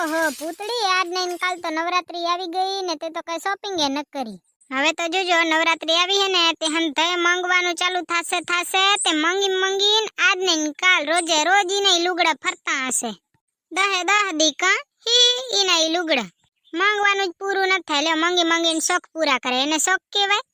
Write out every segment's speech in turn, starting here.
ઓહો પૂતળી આજ ને કાલ તો નવરાત્રી આવી ગઈ ને તે તો કઈ શોપિંગ એ ન કરી. હવે તો જોજો નવરાત્રી આવી હે ને તે હંધે માંગવાનું ચાલુ થાશે તે મંગીન આજ ને કાલ રોજે રોજ ઈને લુગડા ફરતા હશે. દહ દીકા ઈને લુગડા માંગવાનું જ પૂરું ન થાય. લે મંગીને શોખ પૂરા કરે એને શોખ કહેવાય.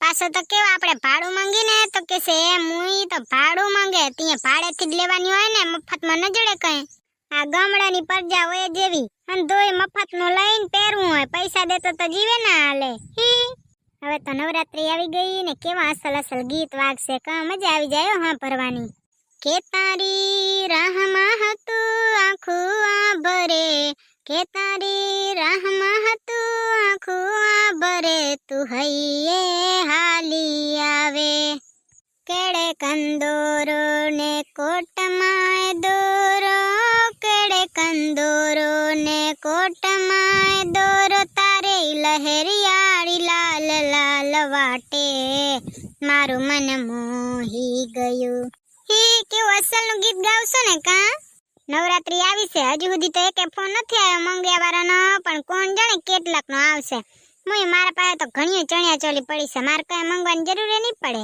પાછો તો કેવા આપણે ભાડું માંગીને તો કે છે મુઈ તો ભાડું માંગે ત્યાં ભાડેથી જ લેવાની હોય ને મફતમાં ન જડે કઈ. આ ગામડાની પ્રજા હોય જેવી અને તોય મફતનું લઈને પહેરવું હોય પૈસા દેતો તો જીવે ના હાલે. હવે તો નવરાત્રી આવી ગઈ ને કેવા અસલ ગીત વાગશે કા મજા આવી જાય હા ભરવાની. કે તારી રાહમાં હતું આખું આ ભરે કે તારી રાહમાં હતું આખું આ ભરે તું હૈયે હાલી આવે કેડે કંદોરો ને કોટમાં દોરો કેડે કંદોરો ને કોટમાં દોરો તારે લહેરિયાળી લાલ લાલ વાટે મારું મન મોહી ગયું. કેવું અસલનું ગીત ગાવશો ને કા. નવરાત્રી આવી છે હજુ સુધી તો એકે ફોન નથી આવ્યો મંગિયાવાળાનો પણ કોણ જાણે કેટલાક નો આવશે. મુય મારા પાસે તો ઘણી ચણિયા ચોલી પડી છે મારે કઈ મંગવાની જરૂર નહીં પડે.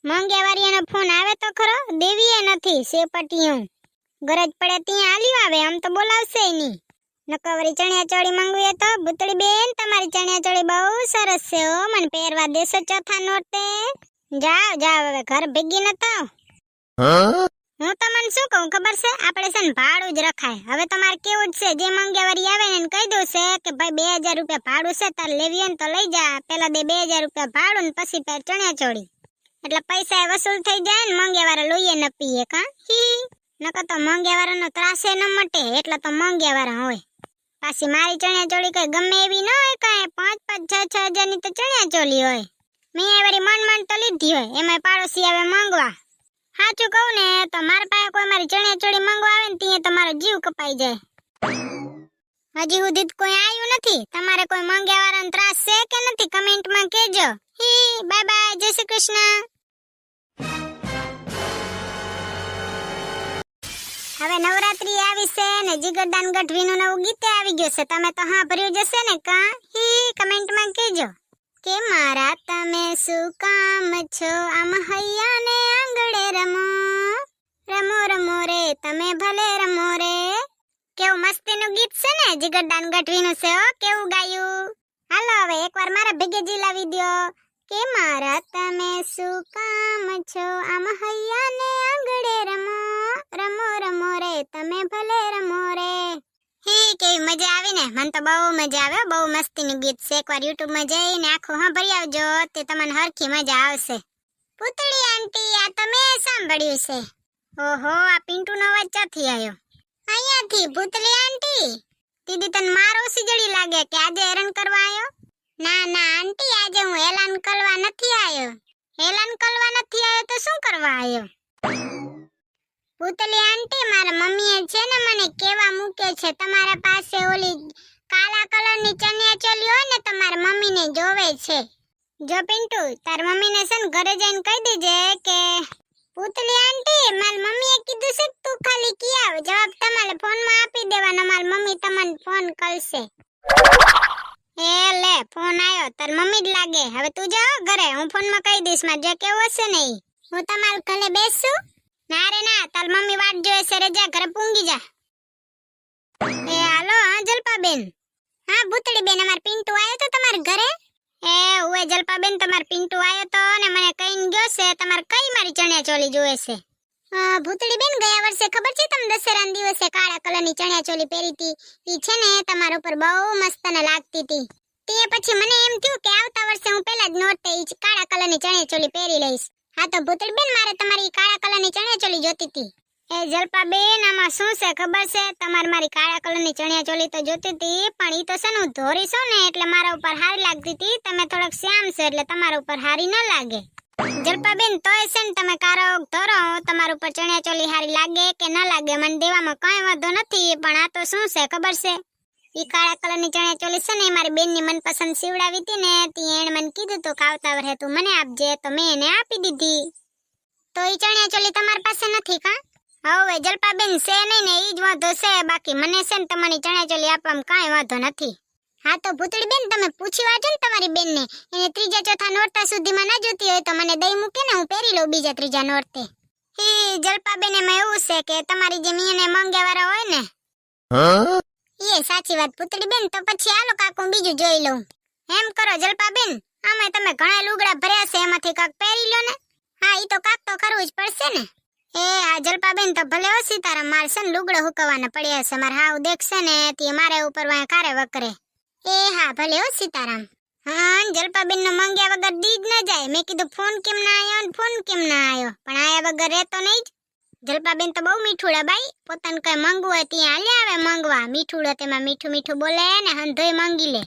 મંગિયાવાળીનો ફોન આવે તો ખરો દેવીએ નથી સેપટીયું ગરજ પડે ત્યાં આલ્યું આવે આમ તો બોલાવશે નહીં. નકવરી ચણિયા ચોળી મંગવી તો ભૂતળી બેન તમારી ચણિયા ચોળી બહુ સરસ છે હો મને પહેરવા દેશો ચોથા નોટે. જાવ હવે ઘર ભેગી ન થાવ. હું તમને શું કહું ખબર છે આપણે છે ને ભાડું જ રખાય. હવે તમારે કેવું જ છે જે મંગિયાવાળી આવે ને કહી દઉં છે કે ભાઈ 2000 રૂપિયા ભાડું છે તાર લેવી હોય ને તો લઈ જા પેલા દે 2000 રૂપિયા ભાડું ને પછી પેર ચણિયા ચોળી એટલે પૈસા વસૂલ થઈ જાય ને મંગિયાવાળા લોહીએ ન પીએ કા. નકર તો મંગિયાવાળાનો ત્રાસે ન મટે એટલે તો મંગિયાવાળા હોય. પાછી મારી ચણિયા ચોળી કઈ ગમે એવી ન હોય કઈ 5-6 હજારની તો ચણિયા ચોળી હોય. મેં એવારી મન તો લીધી હોય એમાં પાડોશી આવે માંગવા. સાચું કહું ને તો મારા પાસે કોઈ મારી ચણિયા ચોળી માંગવા આવે ને ત્યાં તમારો જીવ કપાઈ જાય. હજી સુધી કોઈ આવ્યું નથી. તમારે કોઈ મંગિયાવાળાનો ત્રાસ છે કે નથી કમેન્ટમાં કહેજો. બાય બાય જય શ્રી કૃષ્ણ. હવે નવરાત્રી આવી છે ને જીગરદાન ગઢવીનું નવું ગીતે આવી ગયું છે. તમે તો હા ભર્યું જશે ને કા. કમેન્ટમાં કહેજો કે મારા તમે શું કામ છો આમ હૈયા ને આંગળે રમો રમો રમો રે તમે ભલે રમો રે. કેવું મસ્તીનું ગીત છે ને જીગરદાન ગઢવીનું છે હો કેવું ગાયું. હાલો હવે એકવાર મારા ભેગે જીલાવી દ્યો કે મારા તમે શું કામ છો આમ હૈયા ને આંગળે રમો રમો રમો રે તમે ભલે રમો રે. કેવી મજા આવી ને મને તો બહુ મજા આવે બહુ મસ્તીનું ગીત છે. એકવાર YouTube માં જઈને આખું સાંભળી આવજો તે તમને હરખી મજા આવશે. પૂતળી આંટી આ તમે સાંભળ્યું છે. ઓહો આ પિન્ટુનો અવાજ ક્યાંથી આવ્યો. અહીંયાથી ભૂતળી આંટી. દીદી તને મારો સીજડી લાગે કે આજે હેરાન કરવા આવ્યો. ના આંટી આજે હું એલાન કરવા નથી આવ્યો. એલાન કરવા નથી આવ્યો તો શું કરવા આવ્યો. ભૂતળી આંટી મારા મમ્મીએ છે ને મને કેવા મૂકે છે તમારા પાસે ઓલી કાળા કલરની ચણિયા ચોલી હોય ને તમારા મમ્મીને જોવે છે. જો પિન્ટુ તાર મમ્મીને છે ને ઘરે જઈને કહી દેજે કે ભૂતળી આંટી મારી મમ્મીએ કીધું છે તું ખાલી કી આવ જવાબ તમારે ફોનમાં આપી દેવાનો મારી મમ્મી તમને ફોન કરશે. એ લે ફોન આવ્યો તાર મમ્મી જ લાગે. હવે તું જાઓ ઘરે હું ફોનમાં કહી દઈશ મારે જે કેવું હશે ને હું તમારા ઘરે બેસું. ના રે ના તાર મમ્મી વાટ જોવે છે રે જા ઘરે પૂંગી જા. એ હાલો હા જલપાબેન. હા ભૂતળી બેન અમાર પિન્ટુ આવ્યો તો તમાર ઘરે. એ ઓએ જલપાબેન તમાર પિન્ટુ આવ્યો તો ને મને કહીને ગયો છે તમાર કઈ મારી ચણિયા ચોલી જોવે છે. ભૂતળી બેન ગયા વર્ષે ખબર છે તમે દશેરાના દિવસે કાળા કલરની ચણિયા ચોલી પહેરી હતી ઈ છે ને તમારા ઉપર બહુ મસ્ત ને લાગતી હતી. તે પછી મને એમ થયું કે આવતા વર્ષે હું પહેલા જ નોટે ઈ કાળા કલરની ચણિયા ચોલી પહેરી લઈશ. હા તો ભૂતળી બેન મારે તમારી કાળા કલરની ચણિયા ચોલી જોતી હતી. એ જલપા બેન આમાં શું છે ખબર છે તમારે મારી કાળા કલરની ચણિયા ચોલી તો જોતી હતી પણ ઈ તો છે ને હું ધોરી છું ને એટલે મારા ઉપર હારી લાગતી હતી. તમે થોડક શ્યામ છો એટલે તમારા ઉપર હારી ન લાગે. જલપા બેન તોય છે ને તમે કારો ધોરો તમારા ઉપર ચણિયા ચોલી હારી લાગે કે ન લાગે મને દેવામાં કઈ વાંધો નથી. પણ આ તો શું છે ખબર છે ઈ કાળા કલરની ચણિયા ચોલી છે ને મારી બેનની મનપસંદ સીવડાવી હતી ને તી એણે મને કીધું તો કે આવતા વર્ષે તું મને આપજે તો મેં એને આપી દીધી. તો ઈ ચણિયા ચોલી તમારી પાસે નથી કા. હવે જલપાબેન છે નહીં ને ઈ જ વાંધો છે, બાકી મને છે ને તમારી ચણાચોલી આપવામાં કાંઈ વાંધો નથી. હા તો ભૂતળી બેન તમે પૂછી વાજો ને તમારી બેનને, એને ત્રીજા ચોથા નોરતા સુધીમાં ના જોતી હોય તો મને દઈ મૂકે ને હું પહેરી લઉં બીજા ત્રીજા નોરતે. જલપાબેન એમાં એવું છે કે તમારી જે મિયાને માંગ્યા વાળા હોય ને એ સાચી વાત ભૂતળી બેન, તો પછી હાલો કાક હું બીજું જોઈ લઉં. એમ કરો જલપાબેન, આમાં તમે ઘણા લુગડા ભર્યા છે એમાંથી કાક પહેરી લો ને. હા ઈ તો કાક તો કરવું જ પડશે ને. આ જલપાબેન તો ભલે હો સીતારામ, મારે છે ને લુગડા હુકવવાના પડ્યા છે, મારે હાવ દેખશે ને તે મારે ઉપર વાય કારે વકરે. હા ભલે હો સીતારામ. હા જલપાબેન નો માંગ્યા વગર દી જ ન જાય. મેં કીધું ફોન કેમ ના આવ્યો ને ફોન કેમ ના આવ્યો, પણ આયા વગર રહેતો નહીં જ. જલપાબેન તો બહુ મીઠુડા બાઈ, પોતાને કઈ માંગવું હોય ત્યાં હાલે આવે માંગવા. મીઠુડા તેમાં મીઠું મીઠું બોલે ને હંધોય માંગી લે.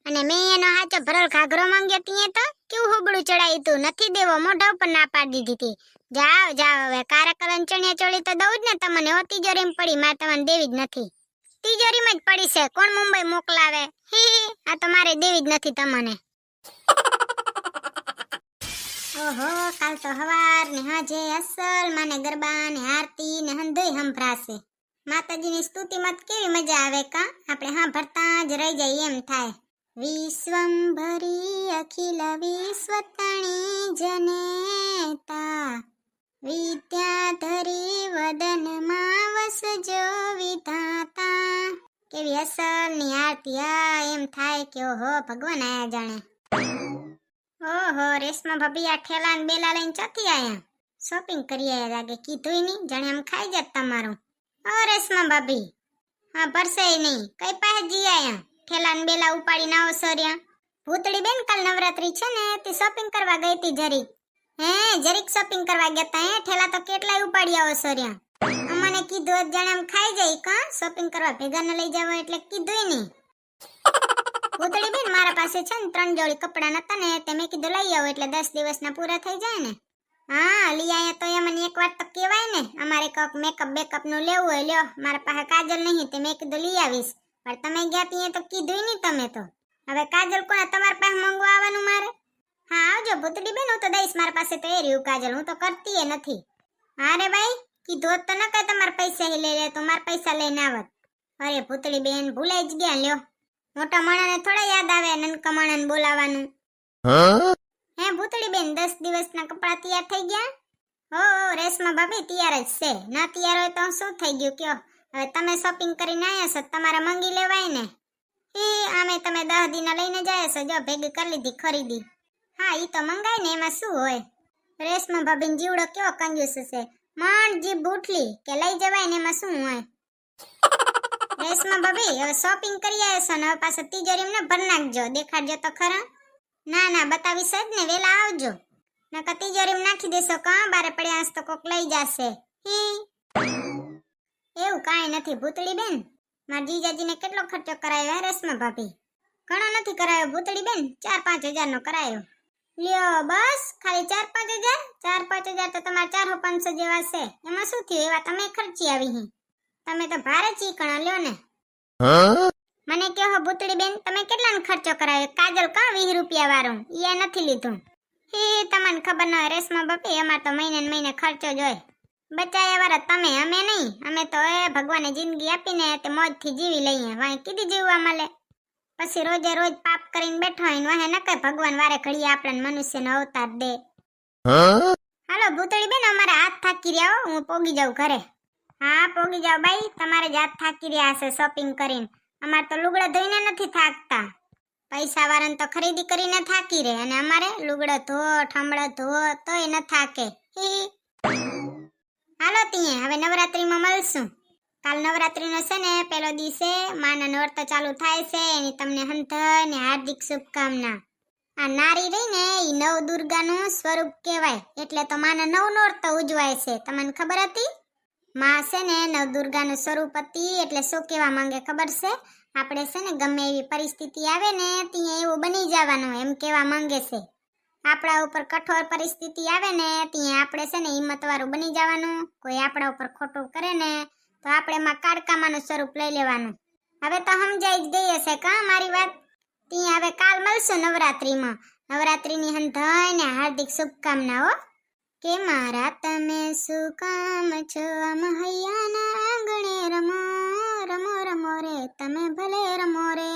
અને મેં એનો હાચો ભરલ ઘાઘરો માંગ્યો ત્યાં તો કેવું હોબળું ચડાયું તું, નથી દેવો, મોઢા ઉપર ના પાડી દીધી. જાઓ જાઓ હવે કારા કલર ચણિયા ચોળી તો દઉં જ ને તમને. હો તિજોરીમાં પડી, મારે તમને દેવી જ નથી. તિજોરીમાં જ પડી છે, કોણ મુંબઈ મોકલાવે. આ તો મારે દેવી જ નથી તમને. ઓહો કાલ તો હવાર ને હાજે અસલ માને ગરબા ને આરતી ને હંધોય સંભળાશે. માતાજીની સ્તુતિમાં કેવી મજા આવે કા, આપણે સાંભળતા જ રહી જાય એમ થાય. વિશ્વંભરી અખિલ વિશ્વતણી જનેતા, વિદ્યાધરી વદનમાં વસજો વિધાતા. કેવી અસલ ની આરતી, એમ થાય કે ઓહો ભગવાન આયા જાણે. ઓહો રેશમા ભાભી આ ઠેલા ને બેલા લઈને ચોથી આયા, શોપિંગ કરી આયા લાગે, કીધું નહીં જાણે આમ ખાઈ જાત તમારું. ઓ રેશમા ભાભી હા ભરસે નહીં, કઈ પાસે જી આયા ઠેલા ને બેલા ઉપાડીને આવો સર્યા. ભૂતળી બેન કાલ નવરાત્રી છે ને તે શોપિંગ કરવા ગઈ હતી જરીક. જરીક શોપિંગ કરવા ગયા તા, ઠેલા તો કેટલાય ઉપાડી આવો સર્યા. અમને કીધું જાણે આમ ખાઈ જાય કા, શોપિંગ કરવા ભેગા ન લઈ જાવ એટલે કીધું નહીં. ભૂતળી બેન મારા પાસે છે ને 3 જોડી કપડા નતા ને તે મેં કીધું લઈ આવો એટલે 10 દિવસના પૂરા થઈ જાય ને. હા લઈ આયા તો એ મને એક વાર તો કહેવાય ને, અમારે કોક મેકઅપ બેકઅપ નું લેવું હોય લ્યો, મારા પાસે કાજલ નહીં તે મેં કીધું લઈ આવીશ, પણ તમે ગયા ત્યાં તો કીધું નહીં તમે તો. હવે કાજલ કોને તમારા પાસે માંગવા આવવાનું મારે? હા આવજો ભૂતળી બેન, હું તો દઈશ, મારા પાસે તો એ રહ્યું કાજલ, હું તો કરતી એ નથી. હા રે ભાઈ કીધું હોત તો ન કઈ તમારા પૈસા લઈ લે તો મારા પૈસા લઈને આવત. અરે ભૂતળી બેન ભૂલાઈ જ ગયા લ્યો, મોટા માણાને થોડા યાદ આવે નનકા માણાને બોલાવાનું. હે ભૂતળી બેન 10 દિવસના કપડા તૈયાર થઈ ગયા? હો રેશમા ભાભી તૈયાર જ છે, ના તૈયાર હોય તો શું થઈ ગયું કયો. હવે તમે શોપિંગ કરીને આવ્યા છો તમારે મંગી લેવાય ને. આમે તમે 10 દિના લઈને જાય છો, જો ભેગી કરી લીધી ખરીદી. હા ઈ તો મંગાય ને એમાં શું હોય. રેશમા ભાભીનો જીવડો કેવો કંજૂસ છે, માંડ જીભ ઉઠલી કે લઈ જવાય ને એમાં શું હોય. રેશમા ભાભી હવે શોપિંગ કરી આવ્યા છો ને હવે પાછો તિજોરીમાં ભર નાખજો, દેખાડજો તો ખરા. ના ના બતાવીશ જ ને, વેલા આવજો, નકર તિજોરીમાં નાખી દેશો કા બારે પડ્યા હશે તો કોક લઈ જશે. એવું કાંઈ નથી ભૂતળી બેન, મારા જીજાજીને કેટલો ખર્ચો કરાયો હે રેશમા ભાભી? ઘણો નથી કરાયો ભૂતળી બેન, 4-5 હજાર નો કરાયો. લ્યો બસ ખાલી 4-5 હજાર તો તમારા 400-500 જેવા છે, એમાં શું થયું, એવા તમે ખર્ચી આવી હી. તમે તો ભારે ચીકણા લ્યો ને. મને કહો ભૂતળી બેન તમે કેટલાનો ખર્ચો કરાયો? કાજલ કા 20 રૂપિયા વાળું ઈ નથી લીધું. તમને ખબર ન હોય રેશમા બાપી, અમાર તો મહિને ને મહિને ખર્ચો જ હોય. બચાયા વાળા તમે, અમે નહીં. અમે તો ભગવાને જિંદગી આપીને તે મોજથી જીવી લઈએ, વાય કીધી જીવવા મળે. પછી રોજે રોજ પાપ કરીને બેઠો હોય ને વાહે ન કઈ ભગવાન વારે ઘડીએ આપણને મનુષ્યનો અવતાર દે. હાલો ભૂતળી બેન અમારે હાથ થાકી રહ્યા હો, હું પોગી જાઉં ઘરે. હા પોગી જાવ બાઈ, તમારે જ હાથ થાકી રહ્યા હશે શોપિંગ કરીને. અમારે તો લુગડા ધોઈને નથી થાકતા, પૈસા વાળાને તો ખરીદી કરીને થાકી રહે, અને અમારે લુગડા ધો ઠમડા ધો તોય ન થાકે. હાલો ત્યાં હવે નવરાત્રીમાં મળશું. કાલ નવરાત્રીનો છે ને પેલો દિવસે માના નોરતા ચાલુ થાય છે, એની તમને હંધર ને હાર્દિક શુભકામના. આ નારી રહી ને ઈ નવ દુર્ગાનું સ્વરૂપ કહેવાય, એટલે તો માના 9 નોરતા ઉજવાય છે. તમને ખબર હતી? માં છે ને નવદુર્ગાનું સ્વરૂપ હતી, એટલે શું કહેવા માંગે ખબર છે? આપણે છે ને ગમે એવી પરિસ્થિતિ આવે ને ત્યાં એવું બની જવાનું એમ કહેવા માંગે છે. આપણા ઉપર કઠોર પરિસ્થિતિ આવે ને ત્યાં આપણે છે ને હિંમતવાળું બની જવાનું. કોઈ આપણા ઉપર ખોટું કરે ને તો આપણે માં કાળકામાનું સ્વરૂપ લઈ લેવાનું. હવે તો સમજાઈ જ ગઈ હશે કા મારી વાત? ત્યાં હવે કાલ મળશું નવરાત્રીમાં. નવરાત્રીની હંધાઈ ને હાર્દિક શુભકામનાઓ. કે મારા તમે શું કામ છો આમ હૈયાના આંગણે રમો રમો રમો રે તમે ભલે રમો રે